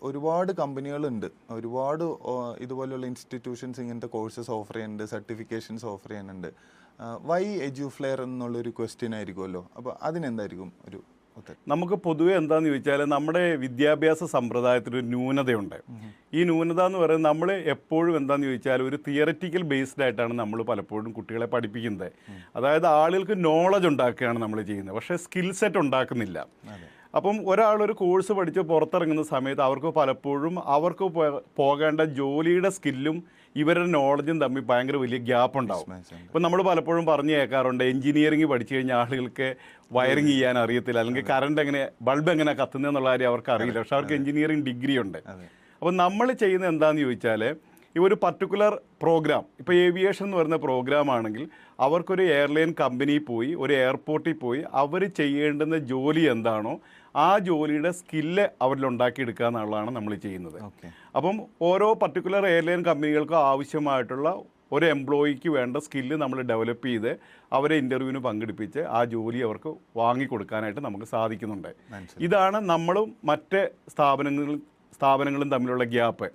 ഒരുപാട് കമ്പനികളുണ്ട്, ഒരുപാട് ഇതുപോലെയുള്ള ഇൻസ്റ്റിറ്റ്യൂഷൻസ് ഇങ്ങനത്തെ കോഴ്സസ് ഓഫർ ചെയ്യുന്നുണ്ട്, സർട്ടിഫിക്കേഷൻസ് ഓഫർ ചെയ്യുന്നുണ്ട്. വൈ എഡ്യൂഫ്ലെയർ എന്നുള്ളൊരു ക്വസ്റ്റ്യൻ ആയിരിക്കുമല്ലോ. അപ്പോൾ അതിനെന്തായിരിക്കും ഒരു ഉത്തരം? നമുക്ക് പൊതുവെ എന്താണെന്ന് ചോദിച്ചാൽ നമ്മുടെ വിദ്യാഭ്യാസ സമ്പ്രദായത്തിനൊരു ന്യൂനതയുണ്ട്. ഈ ന്യൂനത എന്ന് പറയുന്നത് നമ്മൾ എപ്പോഴും എന്താണെന്ന് ചോദിച്ചാൽ ഒരു തിയററ്റിക്കൽ ബേസ്ഡ് ആയിട്ടാണ് നമ്മൾ പലപ്പോഴും കുട്ടികളെ പഠിപ്പിക്കുന്നത്. അതായത് ആളുകൾക്ക് നോളജ് ഉണ്ടാക്കുകയാണ് നമ്മൾ ചെയ്യുന്നത്, പക്ഷേ സ്കിൽ സെറ്റ് ഉണ്ടാക്കുന്നില്ല. അപ്പം ഒരാളൊരു കോഴ്സ് പഠിച്ച് പുറത്തിറങ്ങുന്ന സമയത്ത് അവർക്ക് പലപ്പോഴും അവർക്ക് പോകേണ്ട ജോലിയുടെ സ്കില്ലും ഇവരുടെ നോളജും തമ്മിൽ ഭയങ്കര വലിയ ഗ്യാപ്പ് ഉണ്ടാവും. ഇപ്പം നമ്മൾ പലപ്പോഴും പറഞ്ഞു കേൾക്കാറുണ്ട്, എഞ്ചിനീയറിംഗ് പഠിച്ചു കഴിഞ്ഞാൽ ആളുകൾക്ക് വയറിങ് ചെയ്യാൻ അറിയത്തില്ല, അല്ലെങ്കിൽ കറണ്ട് എങ്ങനെ ബൾബ് എങ്ങനെ കത്തുന്നതെന്നുള്ള കാര്യം അവർക്ക് അറിയില്ല, പക്ഷെ അവർക്ക് എഞ്ചിനീയറിംഗ് ഡിഗ്രി ഉണ്ട്. അപ്പം നമ്മൾ ചെയ്യുന്നത് എന്താണെന്ന് ചോദിച്ചാൽ ഈ ഒരു പർട്ടിക്കുലർ പ്രോഗ്രാം, ഇപ്പോൾ ഏവിയേഷൻ എന്ന് പറയുന്ന പ്രോഗ്രാം ആണെങ്കിൽ അവർക്കൊരു എയർലൈൻ കമ്പനിയിൽ പോയി ഒരു എയർപോർട്ടിൽ പോയി അവർ ചെയ്യേണ്ടുന്ന ജോലി എന്താണോ ആ ജോലിയുടെ സ്കില്ല് അവരിലുണ്ടാക്കിയെടുക്കുക എന്നുള്ളതാണ് നമ്മൾ ചെയ്യുന്നത്. അപ്പം ഓരോ പർട്ടിക്കുലർ എയർലൈൻ കമ്പനികൾക്കും ആവശ്യമായിട്ടുള്ള ഒരു എംപ്ലോയിക്ക് വേണ്ട സ്കില്ല് നമ്മൾ ഡെവലപ്പ് ചെയ്ത് അവരെ ഇൻ്റർവ്യൂവിന് പങ്കെടുപ്പിച്ച് ആ ജോലി അവർക്ക് വാങ്ങിക്കൊടുക്കാനായിട്ട് നമുക്ക് സാധിക്കുന്നുണ്ട്. ഇതാണ് നമ്മളും മറ്റ് സ്ഥാപനങ്ങളും തമ്മിലുള്ള ഗ്യാപ്പ്.